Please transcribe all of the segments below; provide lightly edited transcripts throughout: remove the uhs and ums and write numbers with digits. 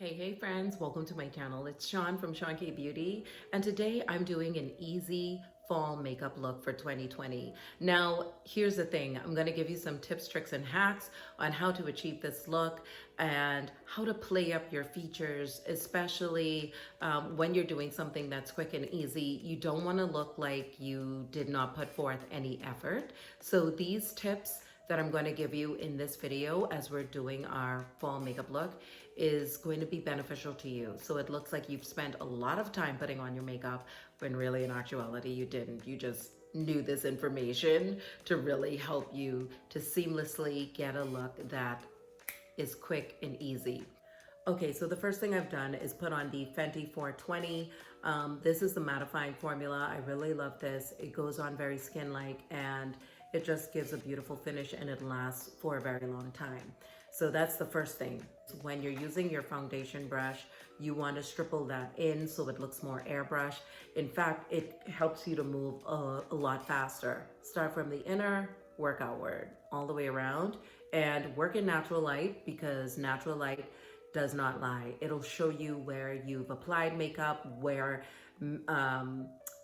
Hey friends, welcome to my channel. It's Sean from Sean K Beauty, and today I'm doing an easy fall makeup look for 2020. Now, here's the thing. I'm going to give you some tips, tricks, and hacks on how to achieve this look and how to play up your features, especially when you're doing something that's quick and easy. You don't want to look like you did not put forth any effort. So these tips that I'm going to give you in this video as we're doing our fall makeup look is going to be beneficial to you. So it looks like you've spent a lot of time putting on your makeup when really in actuality you didn't. You just knew this information to really help you to seamlessly get a look that is quick and easy. Okay, so the first thing I've done is put on the Fenty 420. This is the mattifying formula. I really love this. It goes on very skin-like and it just gives a beautiful finish and it lasts for a very long time. So that's the first thing. When you're using your foundation brush, you want to stipple that in so it looks more airbrush. In fact, it helps you to move a lot faster. Start from the inner, work outward, all the way around, and work in natural light because natural light does not lie. It'll show you where you've applied makeup, where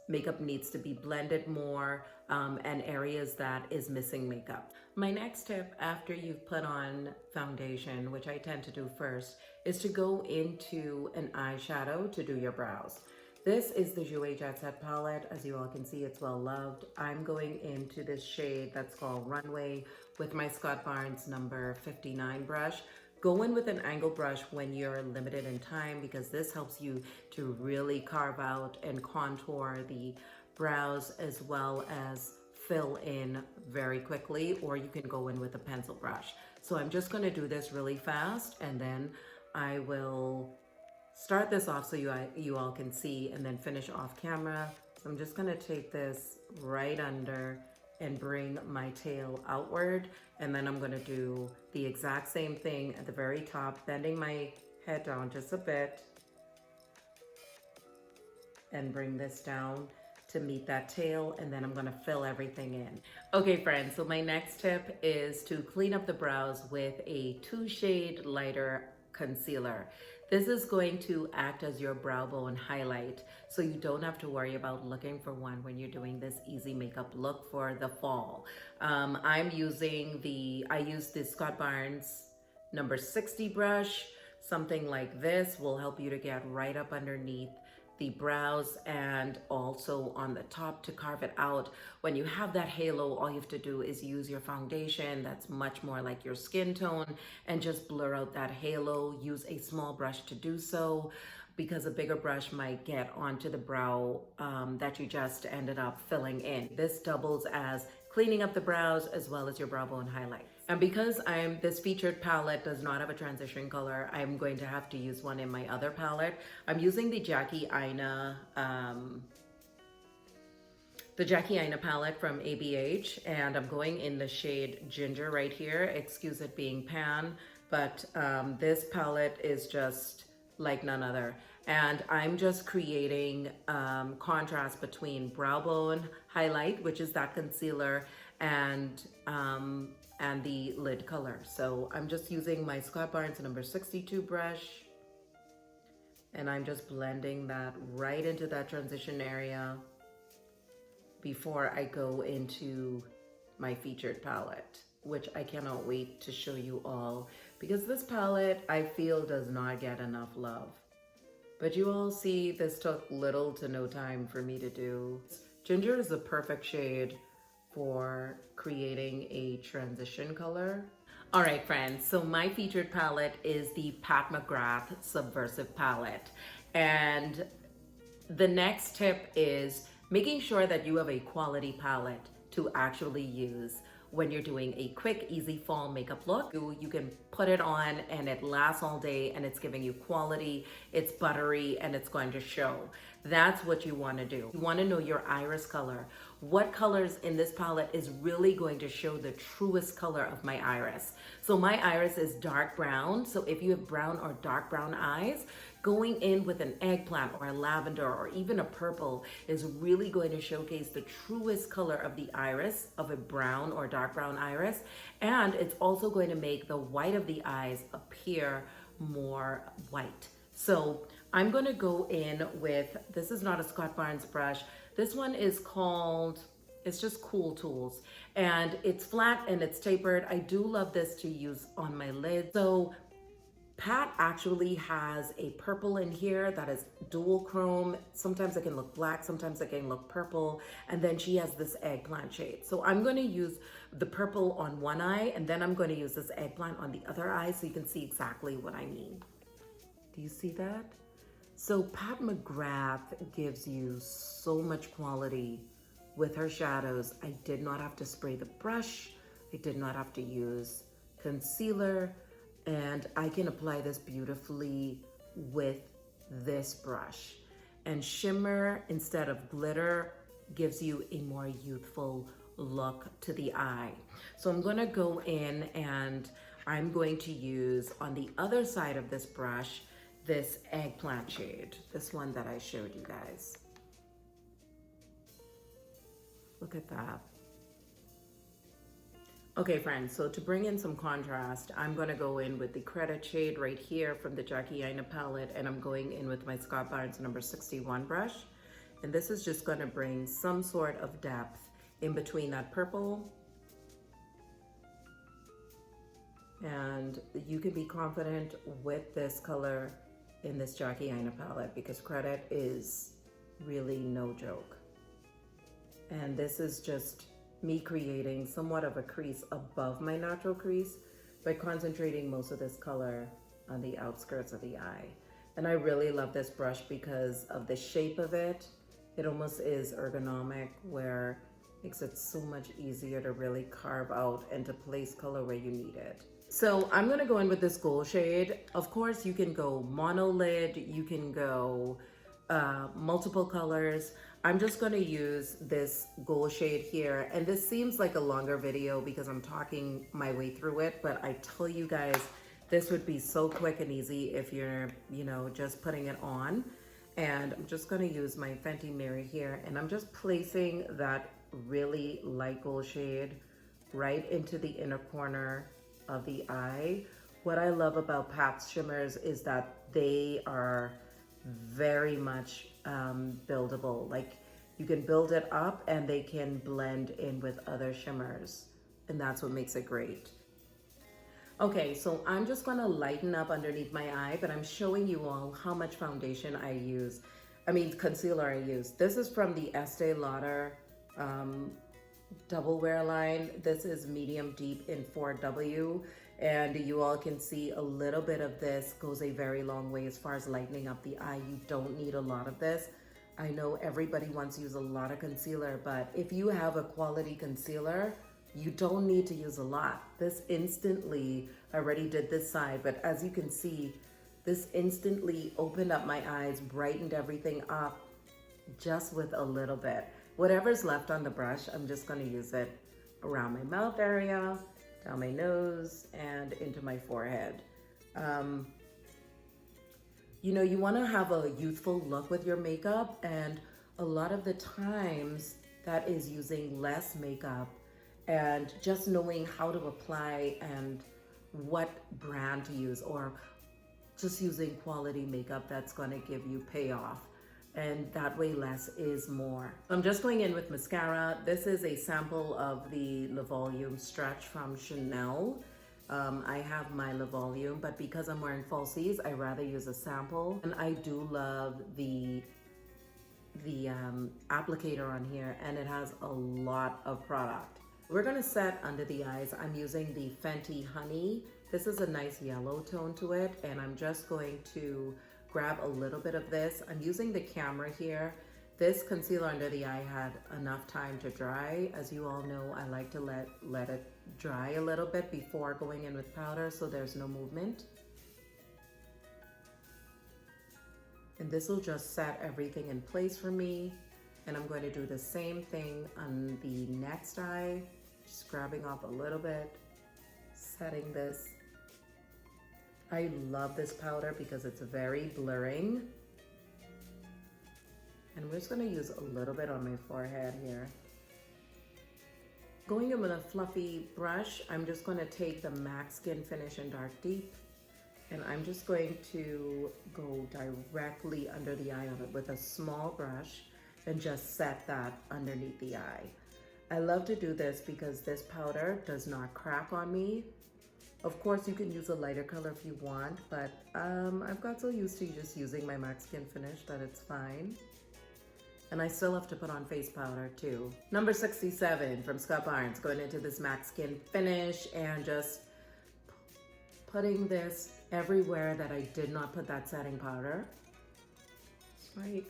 makeup needs to be blended more, and areas that is missing makeup. My next tip after you've put on foundation, which I tend to do first, is to go into an eyeshadow to do your brows. This is the Jouer Jet Set palette. As you all can see, it's well loved. I'm going into this shade that's called Runway with my Scott Barnes number 59 brush. Go in with an angle brush when you're limited in time because this helps you to really carve out and contour the brows as well as fill in very quickly, or you can go in with a pencil brush. So I'm just gonna do this really fast and then I will start this off so you all can see and then finish off camera. So I'm just gonna take this right under and bring my tail outward, and then I'm gonna do the exact same thing at the very top, bending my head down just a bit and bring this down to meet that tail, and then I'm gonna fill everything in. Okay friends, so my next tip is to clean up the brows with a 2-shade lighter concealer. This is going to act as your brow bone highlight, so you don't have to worry about looking for one when you're doing this easy makeup look for the fall. I use the Scott Barnes number 60 brush. Something like this will help you to get right up underneath the brows and also on the top to carve it out. When you have that halo, all you have to do is use your foundation that's much more like your skin tone and just blur out that halo. Use a small brush to do so because a bigger brush might get onto the brow that you just ended up filling in. This doubles as cleaning up the brows as well as your brow bone highlights. And because this featured palette does not have a transition color, I'm going to have to use one in my other palette. I'm using the Jackie Aina palette from ABH, and I'm going in the shade Ginger right here. Excuse it being pan, but this palette is just like none other. And I'm just creating contrast between brow bone highlight, which is that concealer, and the lid color. So I'm just using my Scott Barnes number 62 brush, and I'm just blending that right into that transition area before I go into my featured palette, which I cannot wait to show you all because this palette I feel does not get enough love. But you all see this took little to no time for me to do. Ginger is the perfect shade for creating a transition color. All right, friends, so my featured palette is the Pat McGrath Subversive palette. And the next tip is making sure that you have a quality palette to actually use when you're doing a quick, easy fall makeup look. You can put it on and it lasts all day and it's giving you quality, it's buttery, and it's going to show. That's what you want to do. You want to know your iris color. What colors in this palette is really going to show the truest color of my iris. So my iris is dark brown. So if you have brown or dark brown eyes, going in with an eggplant or a lavender or even a purple is really going to showcase the truest color of the iris, of a brown or dark brown iris. And it's also going to make the white of the eyes appear more white. So I'm gonna go in with, this is not a Scott Barnes brush. This one is called, it's just Cool Tools. And it's flat and it's tapered. I do love this to use on my lid. So Pat actually has a purple in here that is dual chrome. Sometimes it can look black, sometimes it can look purple. And then she has this eggplant shade. So I'm gonna use the purple on one eye, and then I'm gonna use this eggplant on the other eye so you can see exactly what I mean. Do you see that? So Pat McGrath gives you so much quality with her shadows. I did not have to spray the brush. I did not have to use concealer. And I can apply this beautifully with this brush. And shimmer instead of glitter gives you a more youthful look to the eye. So I'm gonna go in and I'm going to use on the other side of this brush, this eggplant shade, this one that I showed you guys. Look at that. Okay, friends, so to bring in some contrast, I'm gonna go in with the credit shade right here from the Jackie Aina palette, and I'm going in with my Scott Barnes number 61 brush. And this is just gonna bring some sort of depth in between that purple. And you can be confident with this color in this Jackie Aina palette because credit is really no joke. And this is just me creating somewhat of a crease above my natural crease by concentrating most of this color on the outskirts of the eye. And I really love this brush because of the shape of it. It almost is ergonomic, where it makes it so much easier to really carve out and to place color where you need it. So I'm gonna go in with this gold shade. Of course, you can go monolid, you can go multiple colors. I'm just gonna use this gold shade here. And this seems like a longer video because I'm talking my way through it, but I tell you guys, this would be so quick and easy if you're, just putting it on. And I'm just gonna use my Fenty mirror here, and I'm just placing that really light gold shade right into the inner corner of the eye. What I love about Pat's shimmers is that they are very much buildable. Like, you can build it up and they can blend in with other shimmers, and that's what makes it great. Okay, so I'm just gonna lighten up underneath my eye, but I'm showing you all how much foundation concealer I use. This is from the Estee Lauder double wear line. This is medium deep in 4W, and you all can see a little bit of this goes a very long way as far as lightening up the eye. You don't need a lot of this. I know everybody wants to use a lot of concealer, but if you have a quality concealer, you don't need to use a lot. This instantly, I already did this side, but as you can see, this instantly opened up my eyes, brightened everything up just with a little bit. Whatever's left on the brush, I'm just gonna use it around my mouth area, down my nose, and into my forehead. You wanna have a youthful look with your makeup, and a lot of the times that is using less makeup and just knowing how to apply and what brand to use, or just using quality makeup that's gonna give you payoff. And that way less is more. I'm just going in with mascara. This is a sample of the Le Volume Stretch from Chanel. I have my Le Volume, but because I'm wearing falsies, I rather use a sample. And I do love the applicator on here, and it has a lot of product. We're gonna set under the eyes. I'm using the Fenty Honey. This is a nice yellow tone to it, and I'm just going to grab a little bit of this. I'm using the camera here. This concealer under the eye had enough time to dry. As you all know, I like to let it dry a little bit before going in with powder so there's no movement. And this will just set everything in place for me. And I'm going to do the same thing on the next eye, just grabbing off a little bit, setting this. I love this powder because it's very blurring. And we're just gonna use a little bit on my forehead here. Going in with a fluffy brush, I'm just gonna take the MAC Skin Finish in Dark Deep, And I'm just going to go directly under the eye of it with a small brush and just set that underneath the eye. I love to do this because this powder does not crack on me. Of course, you can use a lighter color if you want, but I've got so used to just using my MAC Skin Finish that it's fine. And I still have to put on face powder too. Number 67 from Scott Barnes, going into this MAC Skin Finish and just putting this everywhere that I did not put that setting powder. That's right.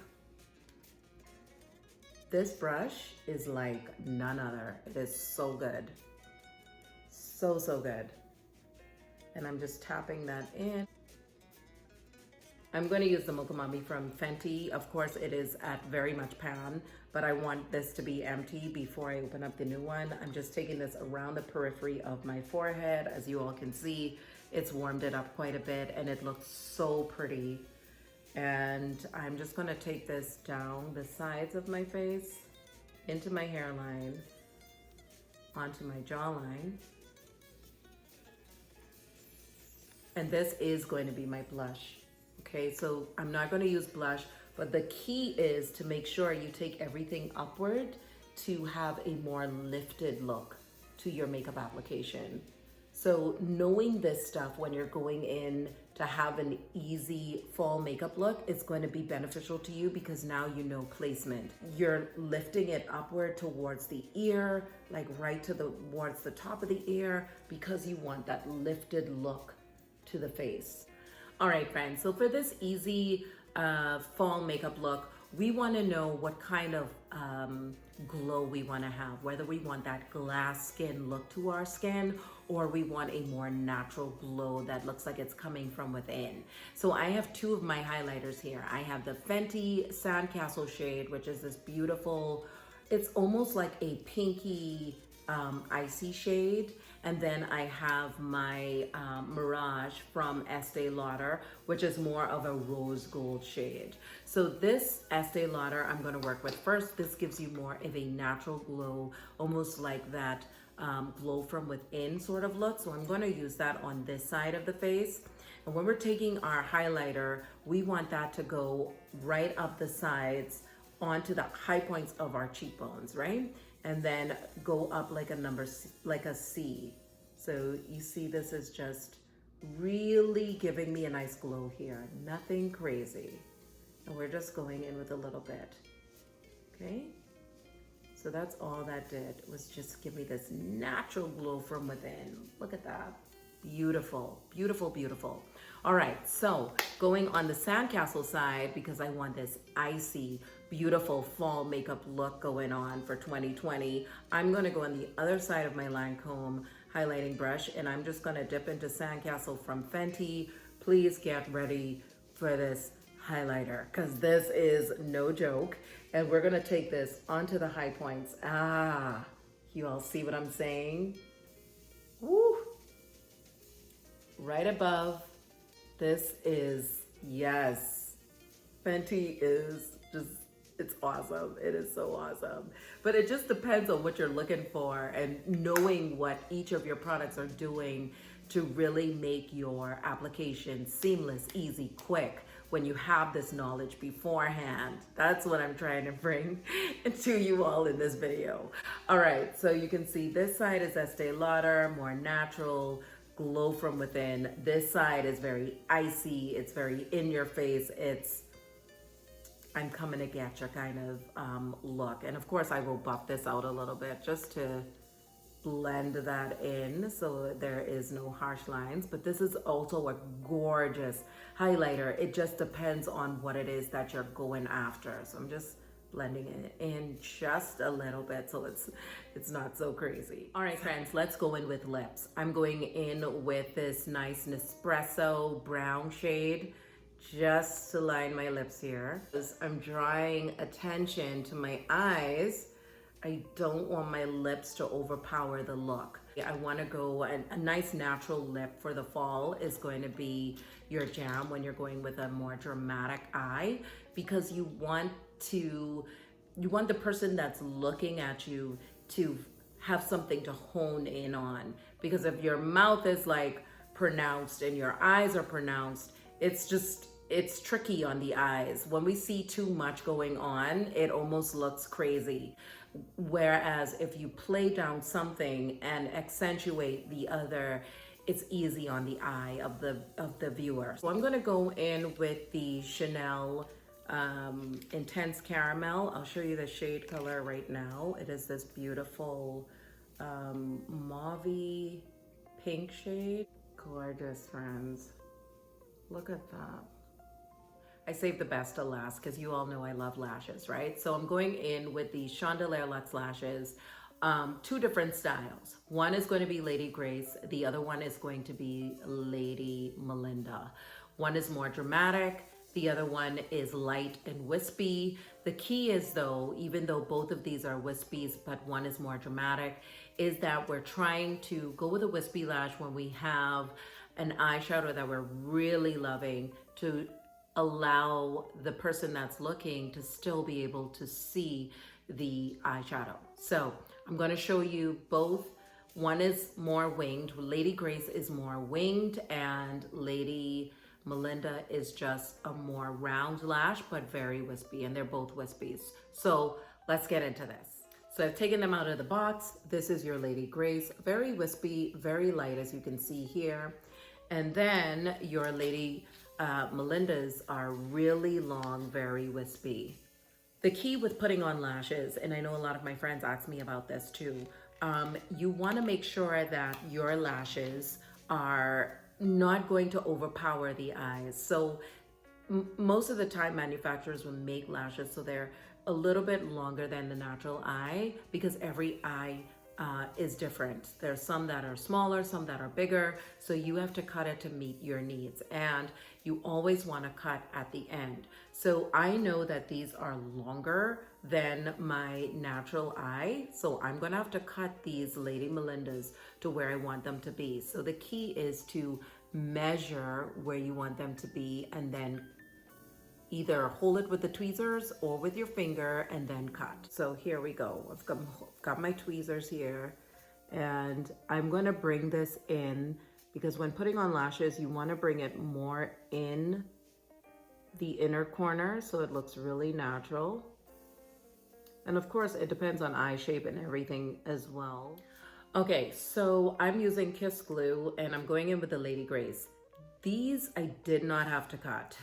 This brush is like none other. It is so good. So, so good. And I'm just tapping that in. I'm going to use the Mocha Mami from Fenty. Of course, it is at very much pan, but I want this to be empty before I open up the new one. I'm just taking this around the periphery of my forehead. As you all can see, it's warmed it up quite a bit and it looks so pretty. And I'm just going to take this down the sides of my face, into my hairline, onto my jawline. And this is going to be my blush. Okay, so I'm not going to use blush, but the key is to make sure you take everything upward to have a more lifted look to your makeup application. So knowing this stuff when you're going in to have an easy fall makeup look, it's going to be beneficial to you because now you know placement. You're lifting it upward towards the ear, like right towards the top of the ear, because you want that lifted look to the face. All right, friends, so for this easy fall makeup look, we want to know what kind of glow we want to have, whether we want that glass skin look to our skin or we want a more natural glow that looks like it's coming from within. So I have two of my highlighters here. I have the Fenty Sandcastle shade, which is this beautiful, it's almost like a pinky icy shade. And then I have my Mirage from Estee Lauder, which is more of a rose gold shade. So this Estee Lauder I'm going to work with first. This gives you more of a natural glow, almost like that glow from within sort of look. So I'm going to use that on this side of the face. And when we're taking our highlighter, we want that to go right up the sides onto the high points of our cheekbones, right? And then go up like a C. So you see this is just really giving me a nice glow here. Nothing crazy. And we're just going in with a little bit. Okay? So that's all that did, was just give me this natural glow from within. Look at that. Beautiful, beautiful, beautiful. All right, so going on the Sandcastle side, because I want this icy, beautiful fall makeup look going on for 2020, I'm gonna go on the other side of my Lancome highlighting brush, and I'm just gonna dip into Sandcastle from Fenty. Please get ready for this highlighter, because this is no joke. And we're gonna take this onto the high points. You all see what I'm saying? Woo! Right above. This is, yes, Fenty is just, it's awesome. It is so awesome. But it just depends on what you're looking for and knowing what each of your products are doing to really make your application seamless, easy, quick when you have this knowledge beforehand. That's what I'm trying to bring to you all in this video. All right, so you can see this side is Estee Lauder, more natural, glow from within. This side is very icy, it's very in your face, it's I'm coming to get you kind of look. And of course I will buff this out a little bit just to blend that in so there is no harsh lines. But this is also a gorgeous highlighter. It just depends on what it is that you're going after. So I'm just blending it in just a little bit so it's not so crazy. All right, friends, let's go in with lips. I'm going in with this nice Nespresso brown shade just to line my lips here. I'm drawing attention to my eyes. I don't want my lips to overpower the look. I want to go, a nice natural lip for the fall is going to be your jam when you're going with a more dramatic eye, because you want the person that's looking at you to have something to hone in on. Because if your mouth is like pronounced and your eyes are pronounced, it's tricky on the eyes. When we see too much going on, it almost looks crazy. Whereas if you play down something and accentuate the other, it's easy on the eye of the viewer. So I'm gonna go in with the Chanel Intense Caramel. I'll show you the shade color right now. It is this beautiful mauve pink shade. Gorgeous, friends. Look at that. I saved the best to last because you all know I love lashes, right? So I'm going in with the Chandelier Luxe lashes, two different styles. One is going to be Lady Grace. The other one is going to be Lady Melinda. One is more dramatic. The other one is light and wispy. The key is though, even though both of these are wispies, but one is more dramatic, is that we're trying to go with a wispy lash when we have an eyeshadow that we're really loving, to allow the person that's looking to still be able to see the eyeshadow. So I'm going to show you both. One is more winged. Lady Grace is more winged, and Lady Melinda is just a more round lash, but very wispy, and they're both wispies. So let's get into this. So I've taken them out of the box. This is your Lady Grace, very wispy, very light, as you can see here. And then your Lady Melinda's are really long, very wispy. The key with putting on lashes, and I know a lot of my friends ask me about this too, you want to make sure that your lashes are not going to overpower the eyes. So most of the time manufacturers will make lashes so they're a little bit longer than the natural eye, because every eye is different. There's some that are smaller, some that are bigger, so you have to cut it to meet your needs, and you always want to cut at the end. So I know that these are longer than my natural eye, so I'm gonna have to cut these Lady Melinda's to where I want them to be. So the key is to measure where you want them to be, and then either hold it with the tweezers or with your finger and then cut. So here we go. I've got my tweezers here, and I'm gonna bring this in, because when putting on lashes, you wanna bring it more in the inner corner so it looks really natural. And of course, it depends on eye shape and everything as well. Okay, so I'm using Kiss Glue, and I'm going in with the Lady Grace. These I did not have to cut.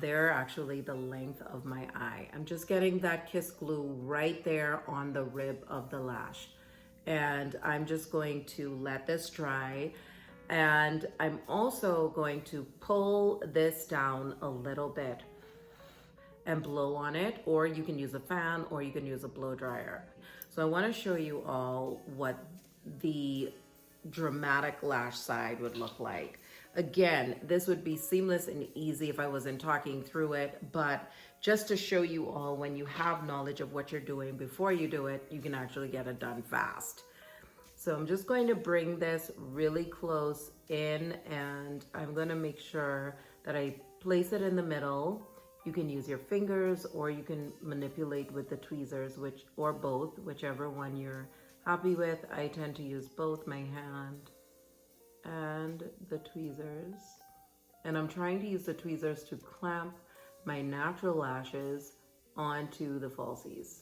They're actually the length of my eye. I'm just getting that Kiss Glue right there on the rib of the lash. And I'm just going to let this dry. And I'm also going to pull this down a little bit and blow on it, or you can use a fan, or you can use a blow dryer. So I want to show you all what the dramatic lash side would look like. Again, this would be seamless and easy if I wasn't talking through it, but just to show you all, when you have knowledge of what you're doing before you do it, you can actually get it done fast. So I'm just going to bring this really close in, and I'm going to make sure that I place it in the middle. You can use your fingers, or you can manipulate with the tweezers, or both, whichever one you're happy with. I tend to use both my hand and the tweezers, and I'm trying to use the tweezers to clamp my natural lashes onto the falsies.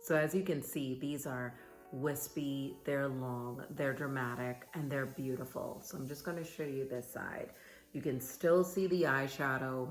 So as you can see, these are wispy, they're long, they're dramatic, and they're beautiful. So I'm just going to show you this side. You can still see the eyeshadow,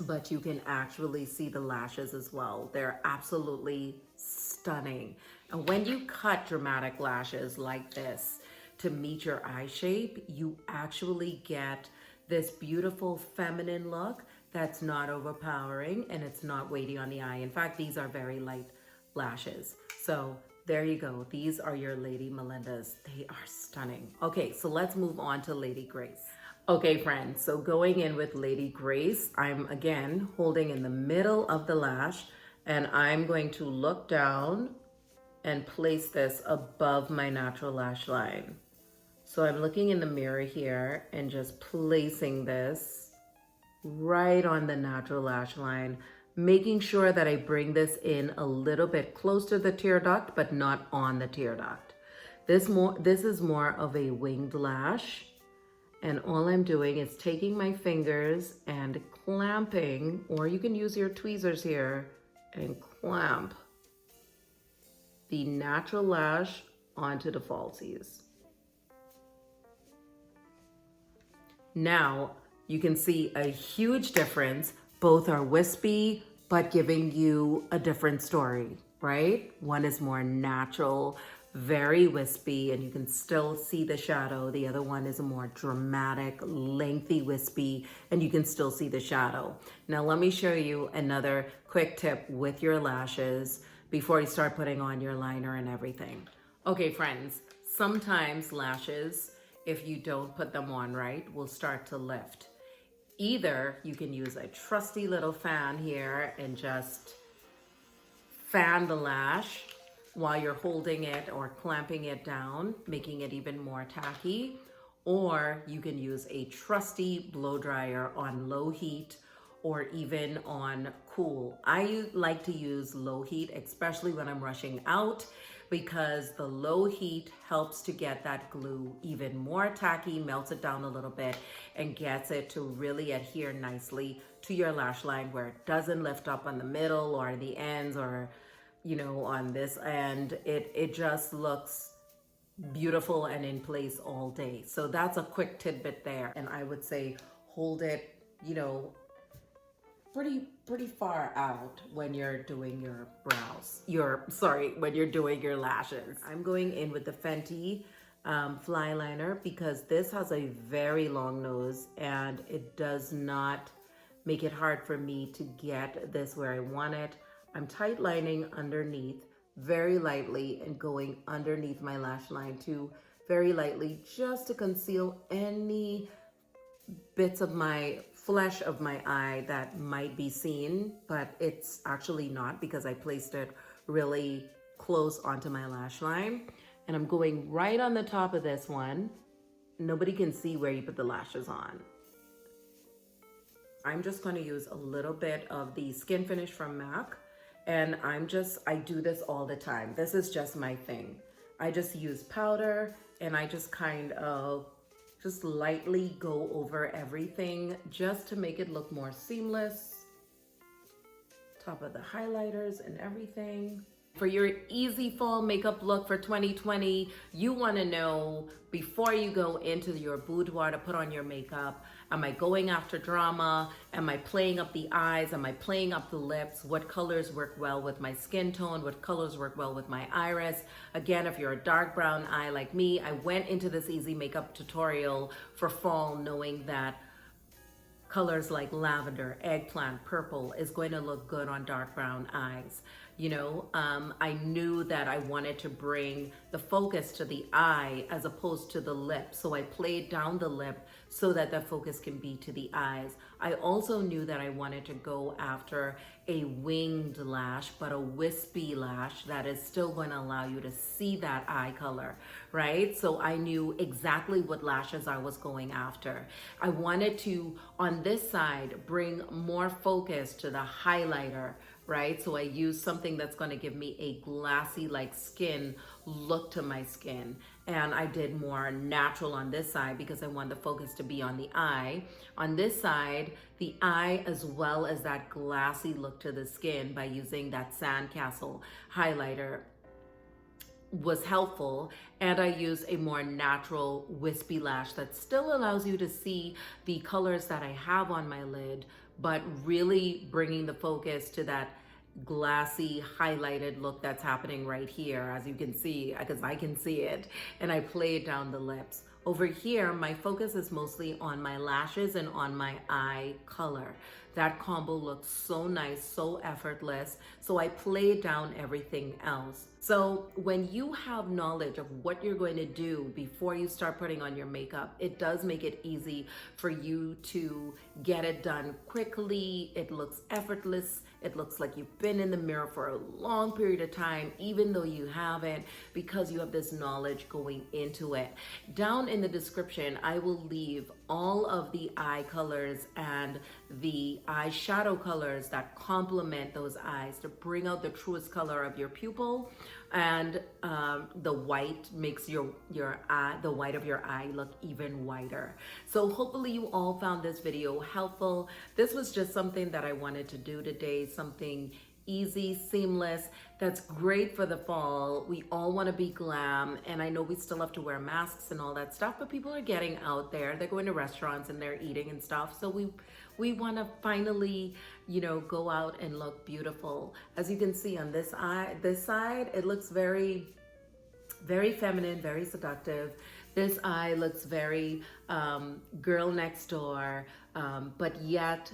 but you can actually see the lashes as well. They're absolutely stunning. And when you cut dramatic lashes like this to meet your eye shape, you actually get this beautiful feminine look that's not overpowering, and it's not weighty on the eye. In fact, these are very light lashes. So there you go. These are your Lady Melinda's. They are stunning. Okay, so let's move on to Lady Grace. Okay, friends, so going in with Lady Grace, I'm again holding in the middle of the lash, and I'm going to look down and place this above my natural lash line. So I'm looking in the mirror here and just placing this right on the natural lash line, making sure that I bring this in a little bit close to the tear duct, but not on the tear duct. This is more of a winged lash. And all I'm doing is taking my fingers and clamping, or you can use your tweezers here and clamp the natural lash onto the falsies. Now you can see a huge difference. Both are wispy, but giving you a different story, right? One is more natural, very wispy, and you can still see the shadow. The other one is a more dramatic, lengthy wispy, and you can still see the shadow. Now let me show you another quick tip with your lashes before you start putting on your liner and everything. Okay, friends, sometimes lashes, if you don't put them on right, will start to lift. Either you can use a trusty little fan here and just fan the lash while you're holding it or clamping it down, making it even more tacky, or you can use a trusty blow dryer on low heat or even on cool. I like to use low heat, especially when I'm rushing out, because the low heat helps to get that glue even more tacky, melts it down a little bit, and gets it to really adhere nicely to your lash line where it doesn't lift up on the middle or the ends or, you know, on this end. It just looks beautiful and in place all day. So that's a quick tidbit there. And I would say hold it, you know, pretty far out when you're doing your brows. When you're doing your lashes. I'm going in with the Fenty fly liner because this has a very long nose and it does not make it hard for me to get this where I want it. I'm tight lining underneath very lightly and going underneath my lash line too, very lightly, just to conceal any bits of my flesh of my eye that might be seen, but it's actually not because I placed it really close onto my lash line. And I'm going right on the top of this one. Nobody can see where you put the lashes on. I'm just going to use a little bit of the Skin Finish from MAC. And I do this all the time. This is just my thing. I just use powder and I just kind of just lightly go over everything just to make it look more seamless. Top of the highlighters and everything. For your easy fall makeup look for 2020, you want to know before you go into your boudoir to put on your makeup, am I going after drama? Am I playing up the eyes? Am I playing up the lips? What colors work well with my skin tone? What colors work well with my iris? Again, if you're a dark brown eye like me, I went into this easy makeup tutorial for fall knowing that colors like lavender, eggplant, purple is going to look good on dark brown eyes. You know, I knew that I wanted to bring the focus to the eye as opposed to the lip. So I played down the lip so that the focus can be to the eyes. I also knew that I wanted to go after a winged lash, but a wispy lash that is still going to allow you to see that eye color, right? So I knew exactly what lashes I was going after. I wanted to, on this side, bring more focus to the highlighter, right? So I use something that's going to give me a glassy like skin look to my skin. And I did more natural on this side because I want the focus to be on the eye. On this side, the eye as well as that glassy look to the skin by using that sandcastle highlighter was helpful. And I use a more natural wispy lash that still allows you to see the colors that I have on my lid, but really bringing the focus to that glassy highlighted look that's happening right here, as you can see, because I can see it, and I play it down the lips. Over here, my focus is mostly on my lashes and on my eye color. That combo looks so nice, so effortless. So I play down everything else. So when you have knowledge of what you're going to do before you start putting on your makeup, it does make it easy for you to get it done quickly. It looks effortless. It looks like you've been in the mirror for a long period of time, even though you haven't, because you have this knowledge going into it. Down in the description, I will leave all of the eye colors and the eyeshadow colors that complement those eyes to bring out the truest color of your pupil. And the white makes your eye, the white of your eye, look even whiter. So hopefully you all found this video helpful. This was just something that I wanted to do today, something easy, seamless, that's great for the fall. We all want to be glam, and I know we still have to wear masks and all that stuff, but people are getting out there. They're going to restaurants and they're eating and stuff. So we want to finally, you know, go out and look beautiful. As you can see on this side, it looks very, very feminine, very seductive. This eye looks very girl next door, but yet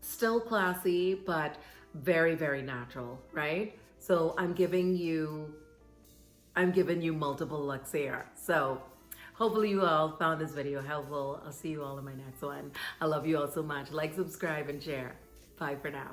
still classy, but very, very natural, right? So I'm giving you multiple looks here. So hopefully you all found this video helpful. I'll see you all in my next one. I love you all so much. Like, subscribe, and share. Bye for now.